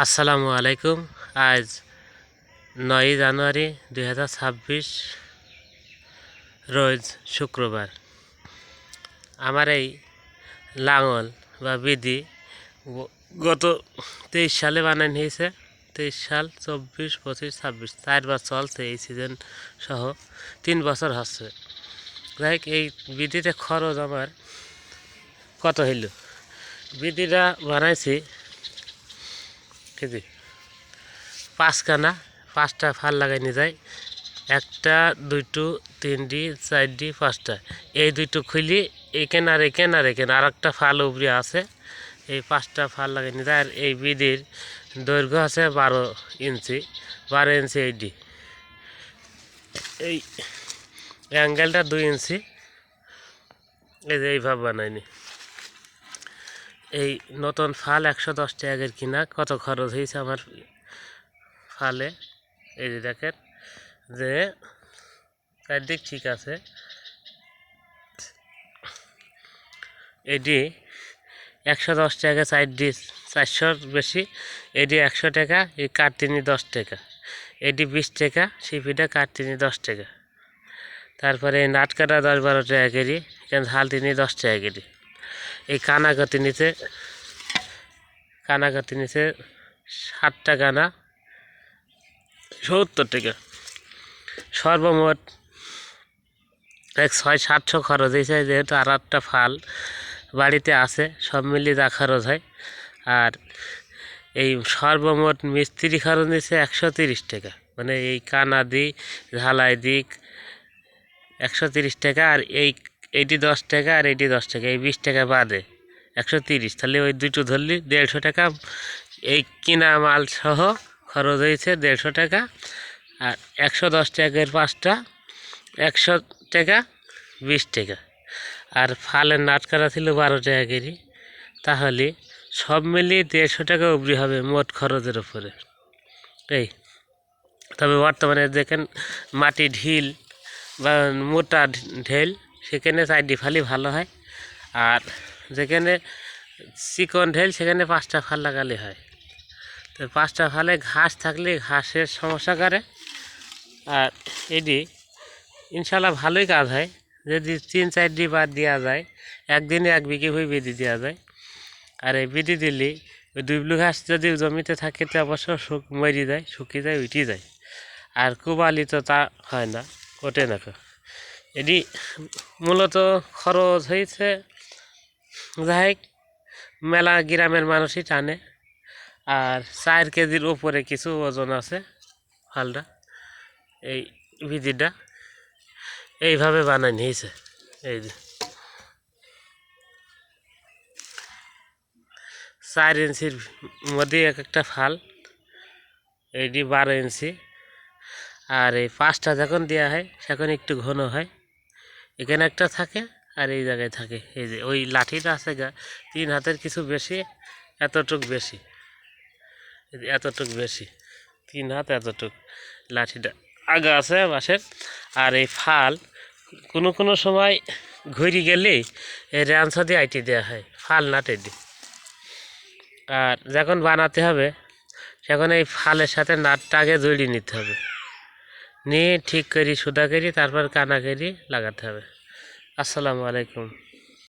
আসসালামু আলাইকুম। আজ 9 জানুয়ারি 2026 রোজ শুক্রবার। আমার এই লাঙল বা বিধি গত 23 সালে বানানো হয়েছে। 23 সাল, 24, 25, 26 4বার চলছে এই সিজন সহ 3 বছর হচ্ছে। যাই এই বিধিতে খরচ আমার কত হইল। বিধিটা বানাইছি কেজি 5খানা, 5টা ফাল লাগাই নিয়ে যায়। 1টা 2টো 3ডি 4ডি 5টা, এই 2টো খুলি এখানে আর এখানে আর এখানে আর একটা ফাল উপরে আছে। এই 5টা ফাল লাগাই নিয়ে যায়। আর এই বিধির দৈর্ঘ্য আছে 12 ইঞ্চি, 12 ইঞ্চি এইডি। এই অ্যাঙ্গেলটা 2 ইঞ্চি। এই যে এইভাবে বানাইনি। এই নতুন ফাল 110 টাকার কিনা। কত খরচ হয়েছে আমার ফালে এই যে দেখেন, যে চারদিক ঠিক আছে। এটি 110 টাকা, চারডি 400 বেশি, এটি 100 টাকা, এই কাটতিনি 10 টাকা, এটি 20 টাকা, সিপিটা কাটতিনি 10 টাকা। তারপরে এই নাট কাটা 10-12 টাকা কেজি, এখানে ঝাল তিনি 10 টাকা কেজি। এই কানাগতি নিচে 60 কানা 70 টাকা। সর্বমোট 600-700 খরচ হয়েছে। যেহেতু আর একটা ফাল বাড়িতে আছে, সব মিলিয়ে যা খরচ হয়। আর এই সর্বমোট মিস্ত্রি খরচ নিচ্ছে 130 টাকা, মানে এই কানা দিই ঝালাই দিক 130 টাকা। আর এইটি 10 টাকা আর এইটি 10 টাকা, এই 20 টাকা বাদে 130, তাহলে ওই দুটো ধরলি 150 টাকা। এই কিনা মাল সহ খরচ হয়েছে 150 টাকা। আর 110 টাকার 5টা 100 টাকা, 20 টাকা। আর ফালের নাট কাটা ছিল 12 টাকা কেজি, তাহলে সব মিলিয়ে 150 টাকা উপরি হবে মোট খরচের উপরে। এই তবে বর্তমানে দেখেন মাটি ঢিল বা মোটা ঢেল, সেখানে 4ডি ফালই ভালো হয়। আর যেখানে চিকন ঢেল সেখানে 5টা ফাল লাগালে হয়। তো 5টা ফালে ঘাস থাকলে ঘাসের সমস্যা করে। আর এটি ইনশাল্লাহ ভালোই কাজ হয় যদি 3-4ডি বাদ দেওয়া যায়। একদিনে 1 বিঘে হয়ে বেঁধে দেওয়া যায়। আর এই বেঁধে দিলে ওই দুবলু ঘাস যদি জমিতে থাকে তো অবশ্য মরে যায়, শুকিয়ে যায়, উঠে যায়। আর কুবালি তো তা হয় না, ওঠে না। এটি মূলত খরচ হয়েছে, যাই মেলা গ্রামের মানুষই টানে। আর 4 কেজির উপরে কিছু ওজন আছে ফালটা। এই বিধিটা এইভাবে বানাই নিয়েছে। এই যে 4 ইঞ্চির মধ্যে একটা ফাল, এইটি 12 ইঞ্চি। আর এই 5টা যখন দেওয়া হয় সেখন একটু ঘন হয়, এখানে একটা থাকে আর এই জায়গায় থাকে। এই যে ওই লাঠিটা আছে 3 হাতের কিছু বেশি, এতটুক বেশি, এতটুক বেশি, 3 হাত এতটুক লাঠিটা আগা আছে বাঁশের। আর এই ফাল কোনো সময় ঘুরে গেলে এই র্যাঞ্চা দিয়ে আইটি দেওয়া হয়, ফাল নাটে দিয়ে। আর যখন বানাতে হবে সেখন এই ফালের সাথে নাটটা আগে জড়িয়ে নিতে হবে, নিয়ে ঠিক করি সুদা করি, তারপর কানা করি লাগাতে হবে। আসসালামু আলাইকুম।